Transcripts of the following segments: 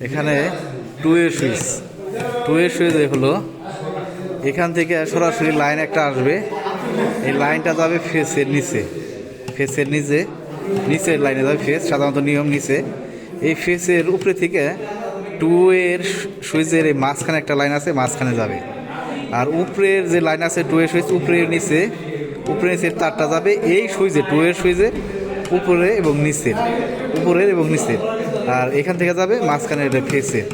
এখানে টু এর সুইচ হলো এখান থেকে সরাসরি লাইন একটা আসবে। এই লাইনটা যাবে ফেসের নিচের লাইনে যাবে ফেস, সাধারণত নিয়ম নিচে। এই ফেসের উপরে থেকে টু এর সুইচের এই মাঝখানে একটা লাইন আছে, মাঝখানে যাবে। আর উপরের যে লাইন আছে টু এর সুইচ উপরের নিচের তারটা যাবে এই সুইচে, টু এর সুইচে উপরের এবং নিচের। আর এখান থেকে যাবে মাঝখানে এটা ফেসের,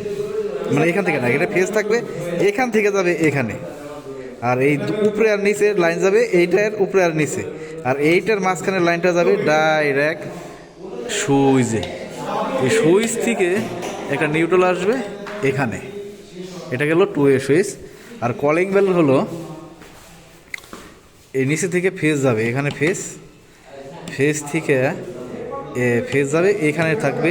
মানে এখান থেকে না, এটা ফেস থাকবে, এখান থেকে যাবে এখানে। আর এই উপরে আর নিচের লাইন যাবে এইটার উপরে আর নিচে, আর এইটার মাঝখানের লাইনটা যাবে ডাইরেক্ট সুইচে। এই সুইচ থেকে একটা নিউট্রাল আসবে এখানে, এটা গেল টু এ সুইচ। আর কলিং বেল হলো এই নিচে থেকে ফেস যাবে এখানে, ফেস থেকে ফেস যাবে এখানে, থাকবে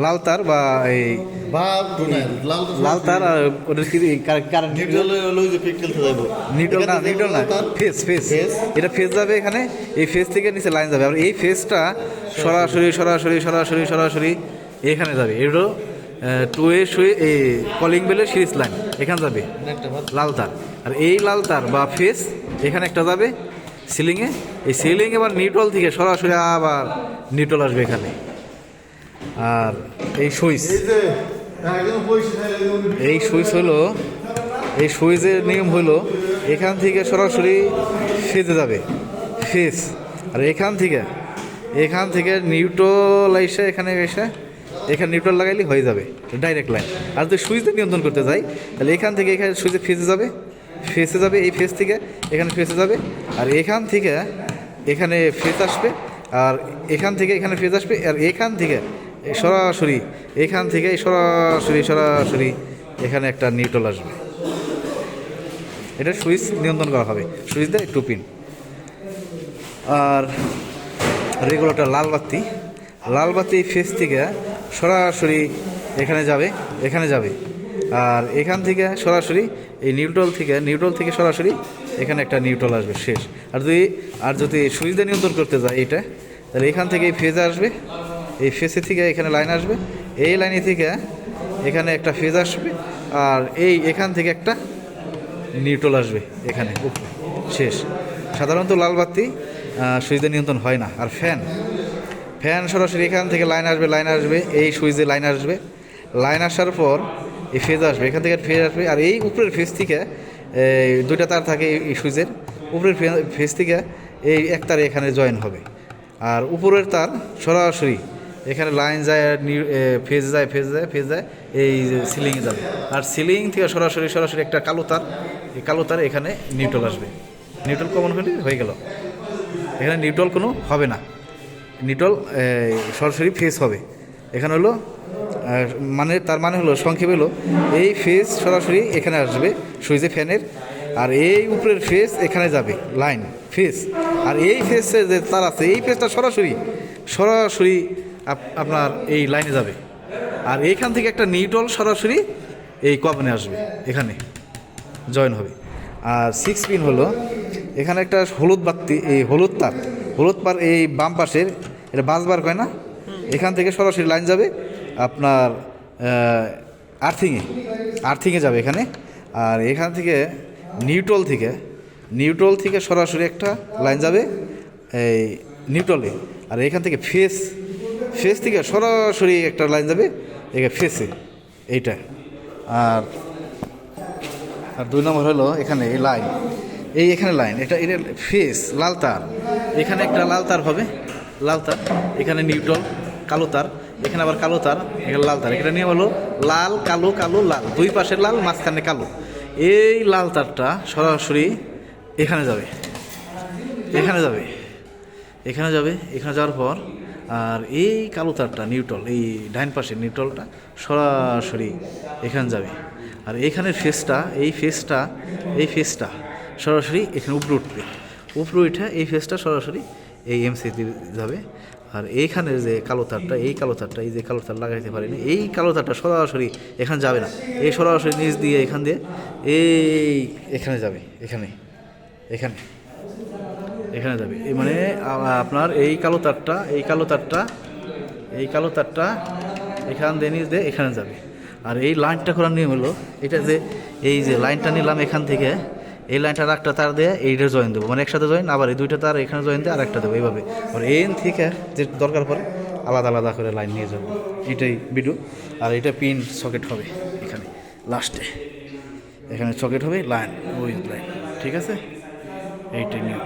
লাল তার বা এই লাল তার। আর ওটা কি কারেন্ট নিউট্রাল না ফেস এটা ফেস যাবে এখানে, এই ফেস থেকে নিচে লাইন যাবে। আর এই ফেসটা সরাসরি এখানে যাবে। এগুলো টু এ এই কলিং বেলের সিরিজ লাইন এখানে যাবে লাল তার। আর এই লাল তার বা ফেস এখানে একটা যাবে সিলিংয়ে, এই সিলিংয়ে আবার নিউট্রাল থেকে সরাসরি আবার নিউট্রাল আসবে এখানে। আর এই সুইচের নিয়ম হলো এখান থেকে সরাসরি ফেজে যাবে ফেস। আর এখান থেকে নিউট্রাল এখানে নিউট্রাল লাগাইলে হয়ে যাবে ডাইরেক্ট লাইন। আর যদি সুইচে নিয়ন্ত্রণ করতে যাই তাহলে এখান থেকে এখানে সুইচে ফেসে যাবে এই ফেস থেকে এখানে ফেসে যাবে। আর এখান থেকে এখানে ফেস আসবে, আর এখান থেকে এখানে ফেস আসবে। আর এখান থেকে সরাসরি এখানে একটা নিউট্রাল আসবে। এটা সুইচ নিয়ন্ত্রণ করা হবে, সুইচ দেয় টু পিন। আর রেগুলেটর লাল বাতি ফেস থেকে সরাসরি এখানে যাবে। আর এখান থেকে সরাসরি এই নিউট্রাল থেকে সরাসরি এখানে একটা নিউট্রাল আসবে শেষ। আর যদি সুইচ দিয়ে নিয়ন্ত্রণ করতে যায় এইটা, তাহলে এখান থেকে এই ফেজ আসবে, এই ফেসে থেকে এখানে লাইন আসবে, এই লাইনে থেকে এখানে একটা ফেজ আসবে। আর এখান থেকে একটা নিউট্রাল আসবে এখানে শেষ। সাধারণত লাল বাতি সুইচ দিয়ে নিয়ন্ত্রণ হয় না। আর ফ্যান সরাসরি এখান থেকে লাইন আসবে এই সুইচে লাইন আসার পর এই ফেজ আসবে, এখান থেকে ফেজ আসবে। আর এই উপরের ফেজ থেকে দুইটা তার থাকে এই সুইচের উপরের ফেজ থেকে এই এক তার এখানে জয়েন হবে। আর উপরের তার সরাসরি এখানে লাইন যায়, ফেজ যায় এই সিলিংয়ে যাবে। আর সিলিং থেকে সরাসরি একটা কালো তার এখানে নিউট্রাল আসবে। নিউট্রাল কমন হয়ে গেল, এখানে নিউট্রাল কোনো হবে না, নিউট্রাল সরাসরি ফেস হবে। এখানে হলো তার মানে হলো সংক্ষেপে হলো এই ফেস সরাসরি এখানে আসবে সুইচে ফ্যানের। আর এই উপরের ফেস এখানে যাবে লাইন ফেস। আর এই ফেসে যে তার আছে এই ফেসটা সরাসরি আপনার এই লাইনে যাবে। আর এইখান থেকে একটা নিউট্রাল সরাসরি এই কমনে আসবে, এখানে জয়েন হবে। আর 6 পিন হলো এখানে একটা হলুদ বাতি, এই হলুদ তার এই বাম পাশের, এটা বাসবার কয় না, এখান থেকে সরাসরি লাইন যাবে আপনার আর্থিংয়ে যাবে এখানে। আর এখান থেকে নিউট্রাল থেকে সরাসরি একটা লাইন যাবে এই নিউট্রালে। আর এখান থেকে ফেস থেকে সরাসরি একটা লাইন যাবে এখানে ফেসে এইটা। আর 2 নম্বর হলো এখানে এই লাইন, এখানে লাইন, এটা ফেস লাল তার, এখানে একটা লাল তার হবে, এখানে নিউট্রাল কালো তার, এখানে আবার কালো তার, এখানে লাল তার। এখানে নিয়ম হলো লাল কালো লাল, দুই পাশে লাল মাঝখানে কালো। এই লাল তারটা সরাসরি এখানে যাওয়ার পর আর এই কালো তারটা নিউট্রাল, এই ডাইন পাশে নিউট্রালটা সরাসরি এখানে যাবে। আর এইখানের এই ফেসটা সরাসরি এখানে উপরে উঠে এই ফেসটা সরাসরি এই এমসিতে যাবে। আর এইখানের যে কালো তারটা এই যে কালো তার লাগাইতে পারেনি, এই কালো তারটা সরাসরি এখানে যাবে না, এই সরাসরি নিচ দিয়ে এখান দিয়ে এখানে যাবে, এখানে যাবে। মানে আপনার এই কালো তারটা এই কালো তারটা এখান দিয়ে নিচ দিয়ে এখানে যাবে। আর এই লাইনটা করার নিয়ম হলো এটা যে এই যে লাইনটা নিলাম এখান থেকে, এই লাইনটা একটা তার দিয়ে এইটা জয়েন দেবো, মানে একসাথে জয়েন, আবার এই দুইটা তার এখানে জয়েন দিয়ে আর একটা দেবো এইভাবে। আর এন থেকে যে দরকার পড়ে আলাদা আলাদা করে লাইন নিয়ে যাবো, এটাই ভিডিও। আর এটা পিন সকেট হবে এখানে লাস্টে, এখানে সকেট হবে লাইন, ওই লাইন, ঠিক আছে, এইটাই নিয়ম।